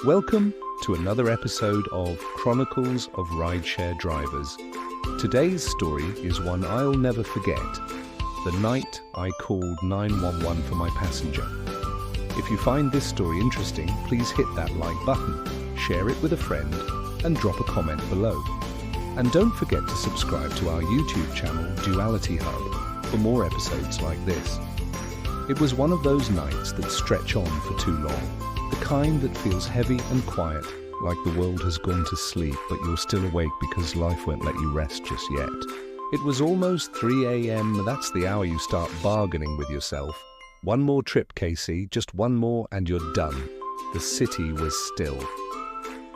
Welcome to another episode of Chronicles of Rideshare Drivers. Today's story is one I'll never forget. The night I called 911 for my passenger. If you find this story interesting, please hit that like button, share it with a friend, and drop a comment below. And don't forget to subscribe to our YouTube channel, Duality Hub, for more episodes like this. It was one of those nights that stretch on for too long, the kind that feels heavy and quiet, like the world has gone to sleep but you're still awake because life won't let you rest just yet. It was almost 3 a.m, that's the hour you start bargaining with yourself. One more trip, Casey, just one more and you're done. The city was still.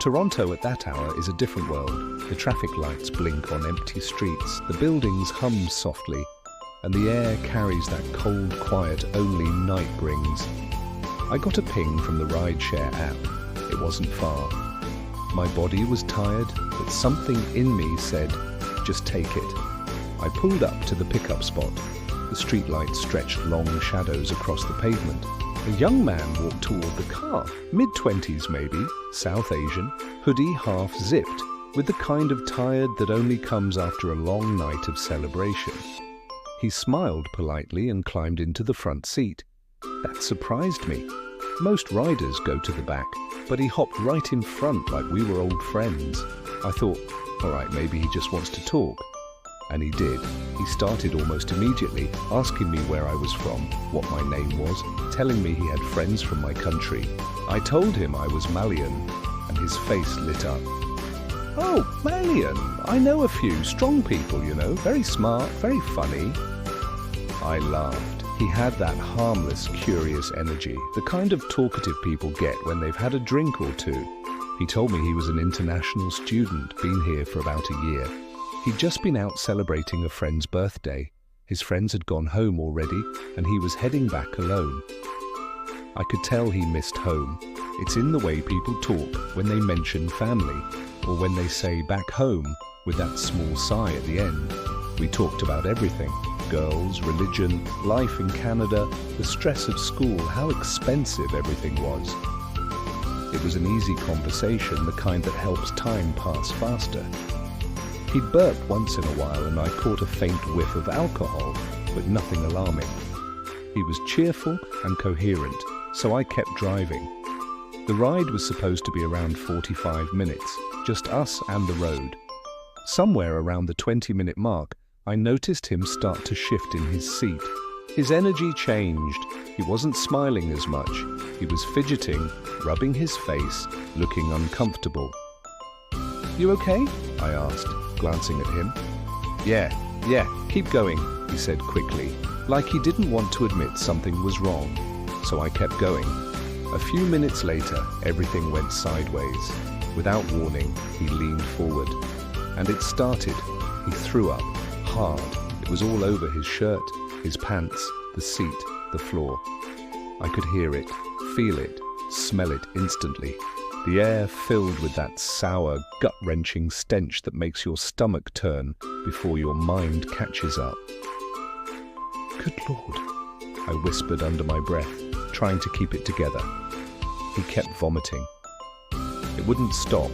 Toronto at that hour is a different world. The traffic lights blink on empty streets, the buildings hum softly, and the air carries that cold quiet only night brings. I got a ping from the rideshare app. It wasn't far. My body was tired, but something in me said, just take it. I pulled up to the pickup spot. The streetlights stretched long shadows across the pavement. A young man walked toward the car, mid-20s maybe, South Asian, hoodie half zipped, with the kind of tired that only comes after a long night of celebration. He smiled politely and climbed into the front seat. That surprised me. Most riders go to the back, but he hopped right in front like we were old friends. I thought, all right, maybe he just wants to talk. And he did. He started almost immediately, asking me where I was from, what my name was, telling me he had friends from my country. I told him I was Malian, and his face lit up. Oh, Malian, I know a few strong people, you know, very smart, very funny. I laughed. He had that harmless, curious energy, the kind of talkative people get when they've had a drink or two. He told me he was an international student, been here for about a year. He'd just been out celebrating a friend's birthday. His friends had gone home already, and he was heading back alone. I could tell he missed home. It's in the way people talk when they mention family, or when they say back home with that small sigh at the end. We talked about everything. Girls, religion, life in Canada, the stress of school, how expensive everything was. It was an easy conversation, the kind that helps time pass faster. He'd burped once in a while and I caught a faint whiff of alcohol, but nothing alarming. He was cheerful and coherent, so I kept driving. The ride was supposed to be around 45 minutes, just us and the road. Somewhere around the 20-minute mark, I noticed him start to shift in his seat. His energy changed. He wasn't smiling as much. He was fidgeting, rubbing his face, looking uncomfortable. "You okay?" I asked, glancing at him. Yeah, keep going," he said quickly, like he didn't want to admit something was wrong. So I kept going. A few minutes later, everything went sideways. Without warning, he leaned forward. And it started. He threw up. Hard. It was all over his shirt, his pants, the seat, the floor. I could hear it, feel it, smell it instantly. The air filled with that sour, gut-wrenching stench that makes your stomach turn before your mind catches up. "Good Lord," I whispered under my breath, trying to keep it together. He kept vomiting. It wouldn't stop.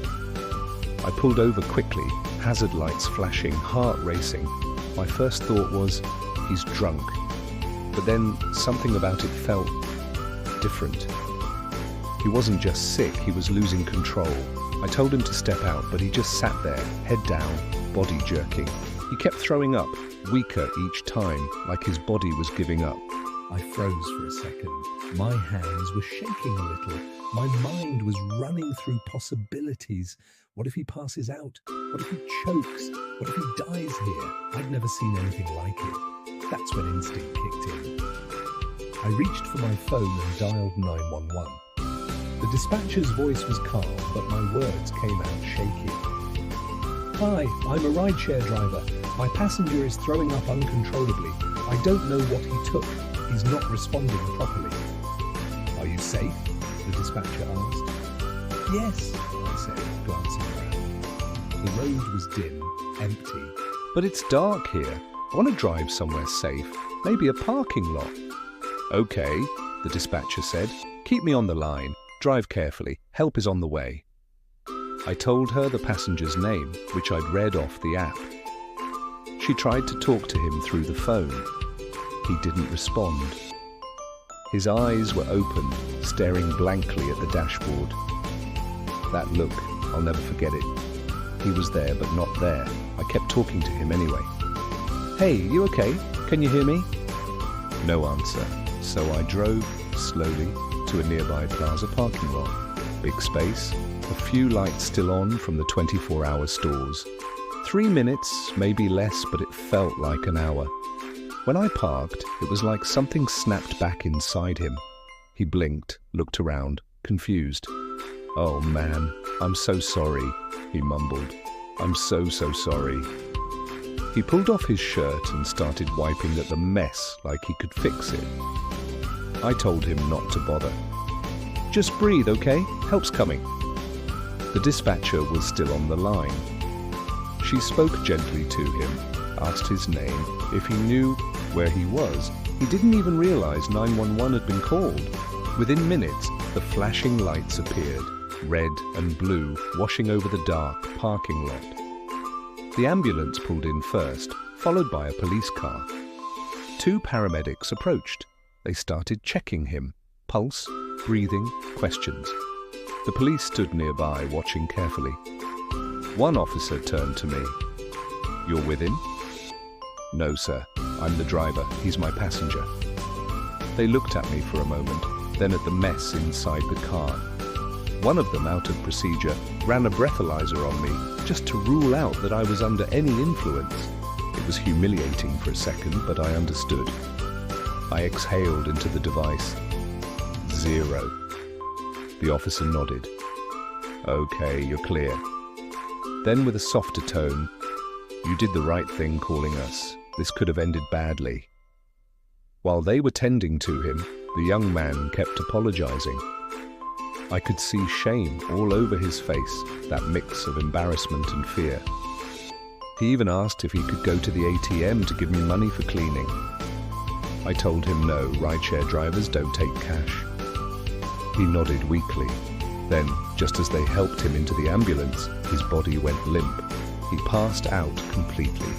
I pulled over quickly, hazard lights flashing, heart racing. My first thought was, he's drunk. But then something about it felt different. He wasn't just sick, he was losing control. I told him to step out, but he just sat there, head down, body jerking. He kept throwing up, weaker each time, like his body was giving up. I froze for a second. My hands were shaking a little. My mind was running through possibilities. What if he passes out? What if he chokes? What if he dies here? I'd never seen anything like it. That's when instinct kicked in. I reached for my phone and dialed 911. The dispatcher's voice was calm, but my words came out shaky. "Hi, I'm a rideshare driver. My passenger is throwing up uncontrollably. I don't know what he took. He's not responding properly." "Are you safe?" the dispatcher asked. "Yes," I said, glancing around. The road was dim, empty. "But it's dark here. I want to drive somewhere safe, maybe a parking lot." "Okay," the dispatcher said. "Keep me on the line. Drive carefully. Help is on the way." I told her the passenger's name, which I'd read off the app. She tried to talk to him through the phone. He didn't respond. His eyes were open, staring blankly at the dashboard. That look, I'll never forget it. He was there, but not there. I kept talking to him anyway. "Hey, you okay? Can you hear me?" No answer, so I drove slowly to a nearby plaza parking lot. Big space, a few lights still on from the 24-hour stores. 3 minutes, maybe less, but it felt like an hour. When I parked, it was like something snapped back inside him. He blinked, looked around, confused. "Oh man, I'm so sorry," he mumbled. "I'm so sorry." He pulled off his shirt and started wiping at the mess like he could fix it. I told him not to bother. "Just breathe, okay? Help's coming." The dispatcher was still on the line. She spoke gently to him, asked his name, if he knew where he was. He didn't even realize 911 had been called. Within minutes, the flashing lights appeared, red and blue, washing over the dark parking lot. The ambulance pulled in first, followed by a police car. 2 paramedics approached. They started checking him. Pulse, breathing, questions. The police stood nearby, watching carefully. One officer turned to me. "You're with him?" "No, sir. I'm the driver. He's my passenger." They looked at me for a moment, then at the mess inside the car. One of them, out of procedure, ran a breathalyzer on me, just to rule out that I was under any influence. It was humiliating for a second, but I understood. I exhaled into the device. 0. The officer nodded. "Okay, you're clear." Then with a softer tone, "You did the right thing calling us. This could have ended badly." While they were tending to him, the young man kept apologizing. I could see shame all over his face, that mix of embarrassment and fear. He even asked if he could go to the ATM to give me money for cleaning. I told him no, rideshare drivers don't take cash. He nodded weakly. Then, just as they helped him into the ambulance, his body went limp. He passed out completely.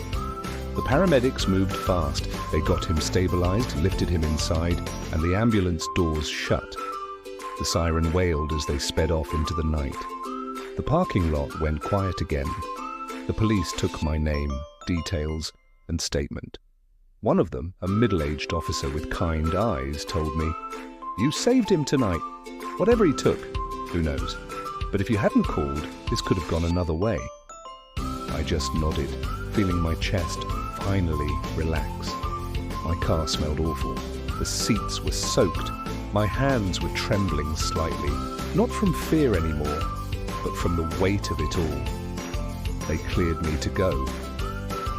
The paramedics moved fast. They got him stabilized, lifted him inside, and the ambulance doors shut. The siren wailed as they sped off into the night. The parking lot went quiet again. The police took my name, details, and statement. One of them, a middle-aged officer with kind eyes, told me, "You saved him tonight. Whatever he took, who knows? But if you hadn't called, this could have gone another way." I just nodded, feeling my chest finally relax. My car smelled awful. The seats were soaked. My hands were trembling slightly, not from fear anymore, but from the weight of it all. They cleared me to go.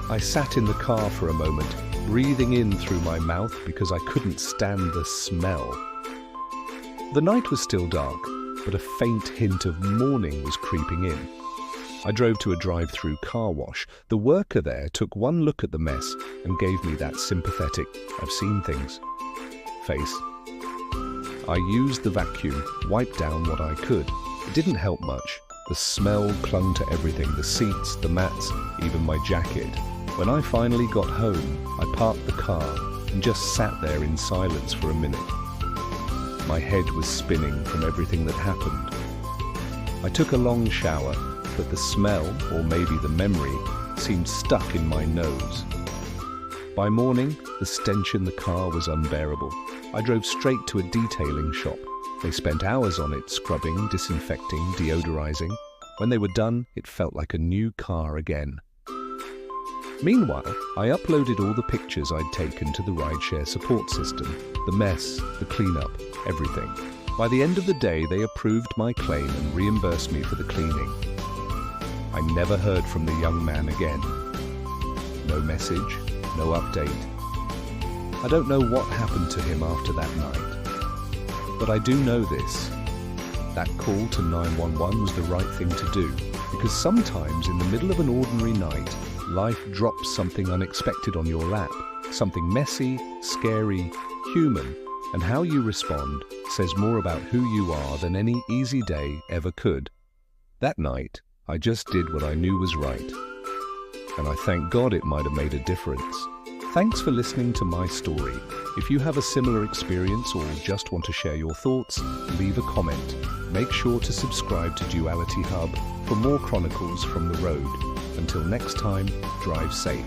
I sat in the car for a moment, breathing in through my mouth because I couldn't stand the smell. The night was still dark, but a faint hint of morning was creeping in. I drove to a drive-through car wash. The worker there took one look at the mess and gave me that sympathetic, "I've seen things" face. I used the vacuum, wiped down what I could. It didn't help much. The smell clung to everything, the seats, the mats, even my jacket. When I finally got home, I parked the car and just sat there in silence for a minute. My head was spinning from everything that happened. I took a long shower, but the smell, or maybe the memory, seemed stuck in my nose. By morning, the stench in the car was unbearable. I drove straight to a detailing shop. They spent hours on it, scrubbing, disinfecting, deodorizing. When they were done, it felt like a new car again. Meanwhile, I uploaded all the pictures I'd taken to the rideshare support system. The mess, the cleanup, everything. By the end of the day, they approved my claim and reimbursed me for the cleaning. I never heard from the young man again. No message, no update. I don't know what happened to him after that night. But I do know this. That call to 911 was the right thing to do, because sometimes in the middle of an ordinary night, life drops something unexpected on your lap. Something messy, scary, human, And how you respond says more about who you are than any easy day ever could. That night, I just did what I knew was right. And I thank God it might have made a difference. Thanks for listening to my story. If you have a similar experience or just want to share your thoughts, leave a comment. Make sure to subscribe to Duality Hub for more chronicles from the road. Until next time, drive safe.